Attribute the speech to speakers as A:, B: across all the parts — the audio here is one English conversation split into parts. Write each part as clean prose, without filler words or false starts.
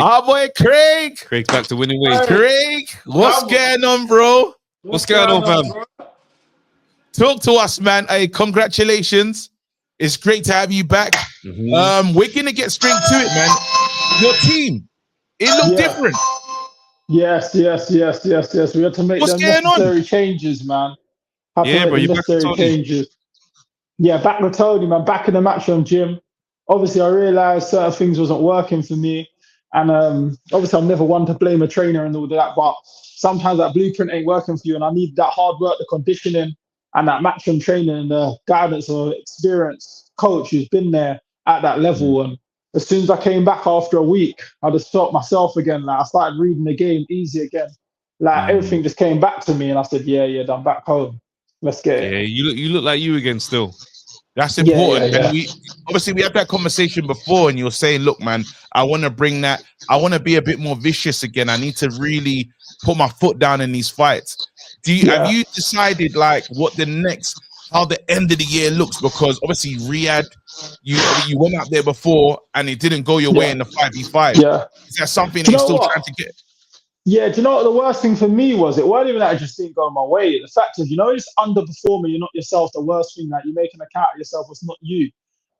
A: Our boy Craig.
B: Craig back to winning ways.
A: Craig, what's going on, bro?
B: What's going on, fam?
A: Talk to us, man. Hey, congratulations. It's great to have you back. We're gonna get straight to it, man. Your team, it looked different.
C: Yes. We had to make
A: What's
C: the
A: going
C: necessary changes, man.
A: Yeah, bro, you're back to Tony.
C: Changes. Yeah, back with Tony, man. Back in the matchroom gym. Obviously, I realized certain things wasn't working for me. And obviously, I'm never one to blame a trainer and all that, but sometimes that blueprint ain't working for you. And I need that hard work, the conditioning, and that matchroom training, and the guidance of experienced coach who's been there at that level. And as soon as I came back after a week, I just felt myself again. Like I started reading the game easy again. Like everything just came back to me, and I said, "Yeah, I'm back home. Let's get it."
B: Yeah, you look like you again still.
A: That's important. And we had that conversation before, and you were saying, look, man, I want to bring that. I want to be a bit more vicious again. I need to really put my foot down in these fights. Have you decided like how the end of the year looks? Because obviously Riyadh, you went out there before and it didn't go your way in the 5v5.
C: Yeah.
A: Is that something that you're still trying to get?
C: Yeah, do you know what the worst thing for me was? It wasn't even that I just didn't go my way. The fact is, you're just underperforming, you're not yourself. The worst thing that you're making an account of yourself was not you.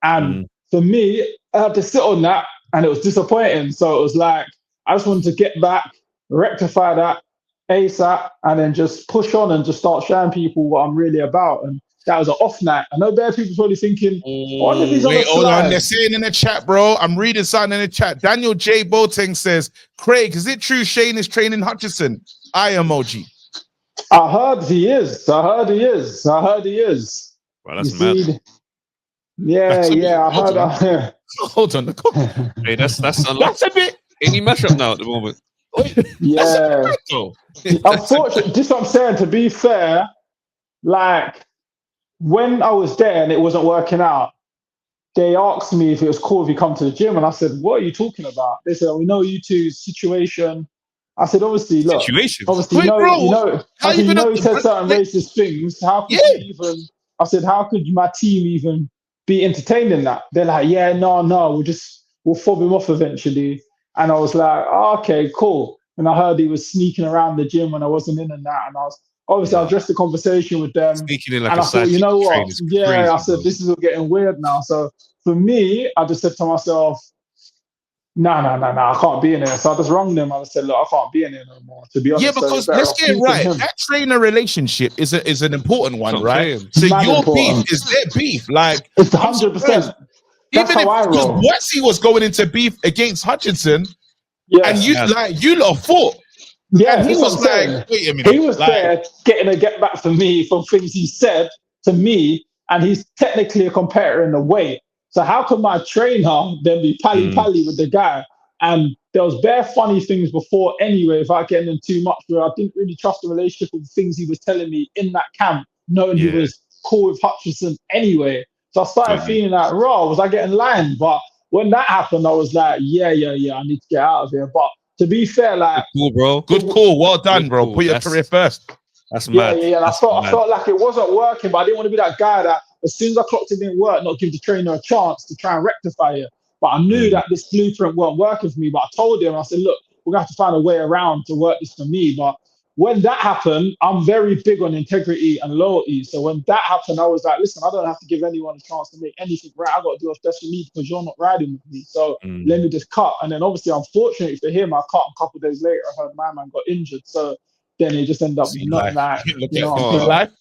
C: And for me, I had to sit on that and it was disappointing. So it was like, I just wanted to get back, rectify that ASAP, and then just push on and just start showing people what I'm really about. And that was an off night. I know bare people probably thinking, what are these
A: wait, hold on. They're saying in the chat, bro. I'm reading something in the chat. Daniel J. Boateng says, Craig, is it true Shane is training Hutchison? Eye emoji.
C: I heard he is. Well,
B: that's mad.
C: Yeah. I heard that.
A: Hold on.
B: Hey, that's a bit. Any matchup now at the moment.
C: Yeah. Unfortunately, this is what I'm saying. To be fair, like, when I was there and it wasn't working out, they asked me if it was cool if you come to the gym. And I said, what are you talking about? They said, we know you two's situation. I said, obviously, look.
B: Situation?
C: Obviously,
A: Wait,
C: you know he said certain racist things. How could you even... I said, how could my team even be entertaining that? They're like, yeah, no, we'll fob him off eventually. And I was like, oh, okay, cool. And I heard he was sneaking around the gym when I wasn't in and that. And I addressed the conversation with them.
B: Sneaking in like
C: and I thought, you know what? Yeah,
B: crazy,
C: I said, this is all getting weird now. So for me, I just said to myself, no, I can't be in here. So I just rung them. I just said, look, I can't be in here no more, to be honest.
A: Yeah, because let's get it right. That trainer relationship is an important one, right? So your beef is their beef. Like,
C: it's 100%. That's how I roll.
A: Wesley was going into beef against Hutchinson, and you lot fought.
C: Yeah,
A: and he was like, wait a minute.
C: He was there getting a get back for me from things he said to me, and he's technically a competitor in a way. So how could my trainer then be pally with the guy? And there was bare funny things before anyway, without getting in too much, where I didn't really trust the relationship with things he was telling me in that camp, knowing he was cool with Hutchinson anyway. So I started feeling like, was I getting lined? But when that happened, I was like, yeah, I need to get out of here. But to be fair, like,
B: good cool, bro.
A: Good call. Well done, bro. Put your career first.
B: That's mad.
C: Yeah. And I felt like it wasn't working, but I didn't want to be that guy that as soon as I clocked it didn't work, not give the trainer a chance to try and rectify it. But I knew that this blueprint weren't working for me. But I told him, I said, look, we're going to have to find a way around to work this for me. But when that happened, I'm very big on integrity and loyalty. So when that happened, I was like, listen, I don't have to give anyone a chance to make anything right. I got to do what's best for me because you're not riding with me. So let me just cut. And then obviously, unfortunately for him, I cut a couple of days later. I heard my man got injured. So then it just ended up not like,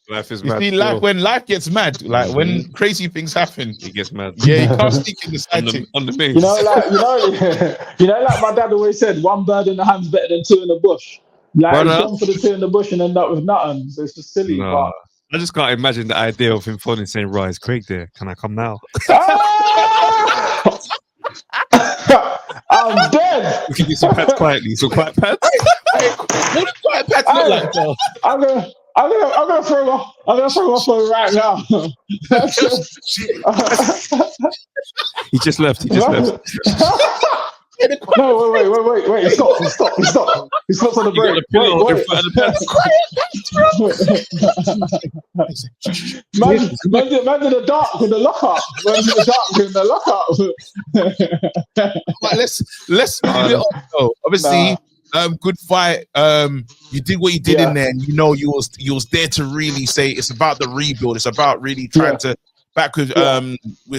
B: life is mad.
A: You see, when life gets mad, like when crazy things happen,
B: it gets mad.
A: Yeah, you can't sneak in the side
B: on the main.
C: Like my dad always said, one bird in the hand's better than two in the bush. Like, jump for the two in the bush and end up with nothing. So it's just silly.
B: No.
C: But
B: I just can't imagine the idea of him phoning saying, right, is Craig there? Can I come now?
C: I'm dead.
B: We can do some pads quietly. Some quiet pads.
A: What do quiet pads look like, though?
C: I'm gonna throw my phone right now.
B: He just left.
C: No, wait. Stop. He stops on the
B: You got
C: break.
B: the pillow in
C: Wait.
B: front of the
C: Man in the dark with the lockup. Man in the dark with the lockup.
A: But let's move it on. Though. Obviously, good fight. You did what you did in there, and you know you was there to really say it's about the rebuild. It's about really trying to back with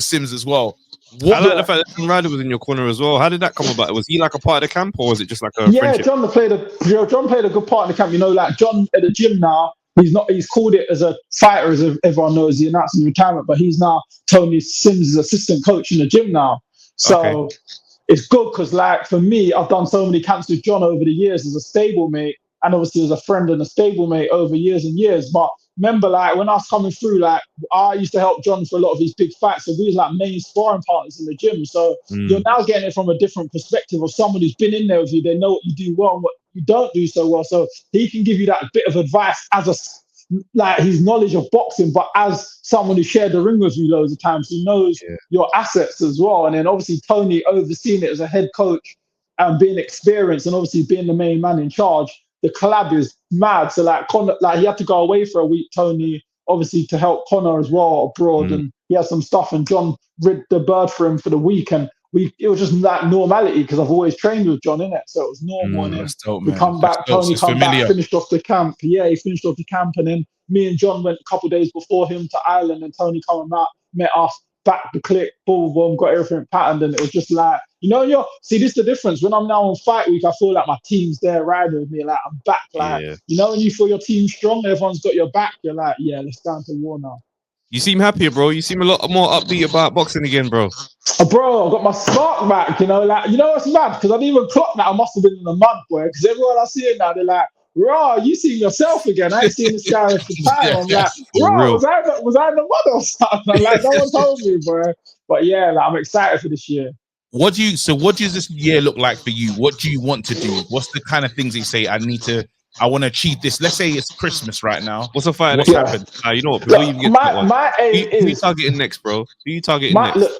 A: Sims as well.
B: I like the fact that Ryder was in your corner as well. How did that come about? Was he like a part of the camp, or was it just like a friendship?
C: John played a good part in the camp. You know, like John at the gym now. He's called it as a fighter, as everyone knows. He announced his retirement, but he's now Tony Sims' assistant coach in the gym now. So it's good because, like, for me, I've done so many camps with John over the years as a stablemate, and obviously as a friend and a stablemate over years and years. But remember, like, when I was coming through, like, I used to help John for a lot of his big fights. So we was like main sparring partners in the gym. So you're now getting it from a different perspective of someone who's been in there with you. They know what you do well and what you don't do so well. So he can give you that bit of advice as his knowledge of boxing, but as someone who shared the ring with you loads of times, he knows your assets as well. And then obviously Tony overseeing it as a head coach and being experienced and obviously being the main man in charge. The collab is mad. So like Connor, like he had to go away for a week, Tony, obviously to help Connor as well abroad, and he had some stuff. And John rid the bird for him for the week, and it was just that normality because I've always trained with John in it, so it was normal. And then we come back, Tony come back, finished off the camp. Yeah, he finished off the camp, and then me and John went a couple of days before him to Ireland, and Tony coming back, met us, back the click, boom, got everything patterned, and it was just like, see, this is the difference. When I'm now on fight week, I feel like my team's there riding with me, like I'm back, like, when you feel your team strong, everyone's got your back, you're like, yeah, let's go into war now.
B: You seem happier, bro. You seem a lot more upbeat about boxing again, bro.
C: Bro, I've got my spark back, what's mad? Because I didn't even clock that I must have been in the mud, boy, because everyone I see it now, they're like, raw, you seen yourself again. I ain't seen this guy for time. I'm like, raw, was I in the mud or something? I'm like, no one told me, bro. But yeah, like, I'm excited for this year.
A: What does this year look like for you? What do you want to do? What's the kind of things that you say, I want to achieve this? Let's say it's Christmas right now.
B: What's the fight?
A: What's happened?
B: You know what? Before you get
C: my aim is...
B: Who you targeting next, bro? Who you targeting next?
C: Look,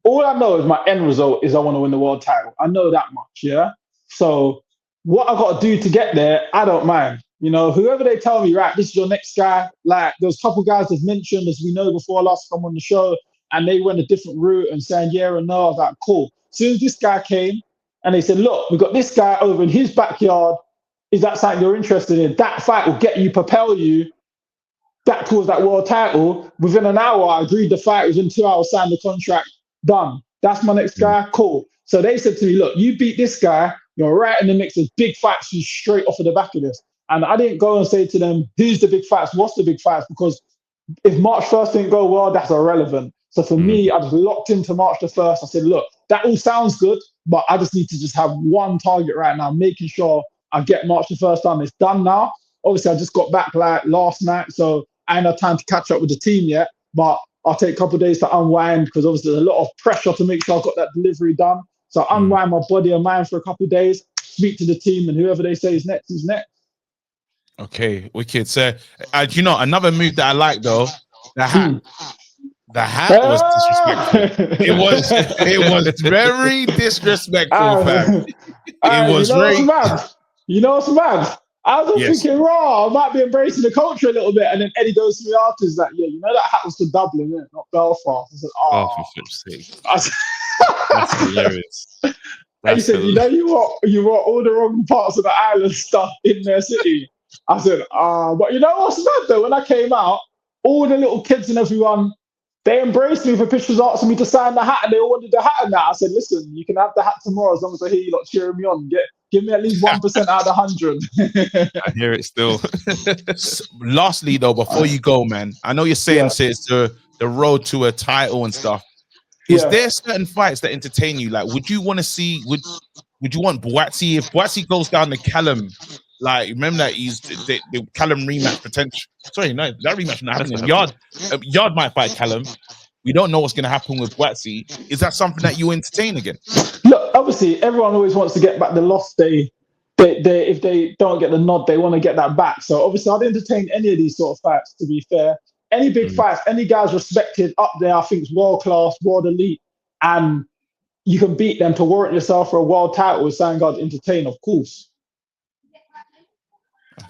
C: all I know is my end result is I want to win the world title. I know that much, yeah? So what I got to do to get there, I don't mind. Whoever they tell me, right, this is your next guy. Like, there's a couple guys they've mentioned, as we know before last come on the show, and they went a different route and saying, yeah or no. I was like, cool. As soon as this guy came and they said, look, we've got this guy over in his backyard. Is that something you're interested in? That fight will propel you back towards that world title. Within an hour, I agreed the fight. Within 2 hours, signed the contract. Done. That's my next guy. Cool. So they said to me, look, you beat this guy. You're right in the mix of big fights straight off of the back of this. And I didn't go and say to them, who's the big fights? What's the big fights? Because if March 1st didn't go well, that's irrelevant. So for me, I just locked into March the 1st. I said, look, that all sounds good, but I just need to just have one target right now, making sure I get March the 1st done. It's done now. Obviously, I just got back like last night, so I ain't had time to catch up with the team yet, but I'll take a couple of days to unwind because obviously there's a lot of pressure to make sure I've got that delivery done. So I unwind my body and mind for a couple of days, speak to the team, and whoever they say is next is next.
A: Okay, wicked. So, another move that I like though, the hat. The hat was disrespectful. It was very disrespectful, fam. It was very.
C: What's mad? I was thinking, raw, I might be embracing the culture a little bit. And then Eddie goes to me after, he's like, that hat was for Dublin, isn't it? Not Belfast. I said,
B: for flip's sake. That's hilarious.
C: And he said, you want all the wrong parts of the island stuff in their city. I said, but you know what's mad though? When I came out, all the little kids and everyone, they embraced me for pictures, asking me to sign the hat, and they all wanted the hat and that. I said, listen, you can have the hat tomorrow as long as I hear you lot cheering me on. Give me at least 1% out of 100.
B: I hear it still.
A: Lastly, though, before you go, man, I know you're saying it's the road to a title and stuff. Is there certain fights that entertain you? Like, would you want to see? Would you want Boatsy if Boatsy goes down to Callum? Like, remember that he's the Callum rematch potential. Sorry, no, that rematch not happening. Yard might fight Callum. We don't know what's going to happen with Boatsy. Is that something that you entertain again?
C: Look, obviously, everyone always wants to get back the loss. If they don't get the nod, they want to get that back. So obviously, I'd entertain any of these sort of fights. To be fair, any big fights, any guys respected up there, I think is world class, world elite, and you can beat them to warrant yourself for a world title with saying God's entertain, of course.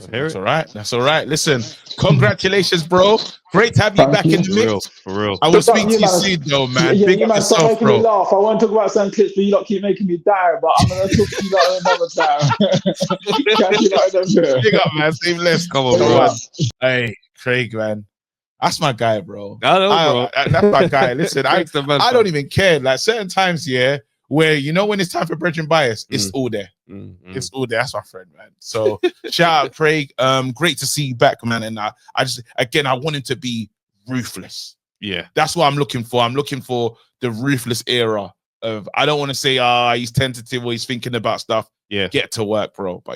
A: That's all right. That's all right. Listen, congratulations, bro. Great to have you back in the mix.
B: For real.
A: I will speak to you soon, though, man.
C: Yeah,
A: Big
C: you
A: up
C: man, stop
A: yourself,
C: making
A: bro.
C: me laugh. I want to talk about some clips, but you lot keep making me die. But I'm gonna talk to you lot another time. Catch you lot another.
A: Big up, man. Same less.
B: Come on, bro.
A: Hey, Craig, man. That's my guy, bro.
B: I know, bro.
A: That's my guy. Listen, I
B: Thanks, man,
A: don't even care. Like certain times, yeah, where you know when it's time for brethren bias, it's all there. It's all there. That's my friend, man. So shout out, Craig. Great to see you back, man. And I just again I want him to be ruthless.
B: Yeah.
A: That's what I'm looking for. I'm looking for the ruthless era of I don't want to say he's tentative or he's thinking about stuff.
B: Yeah.
A: Get to work, bro. But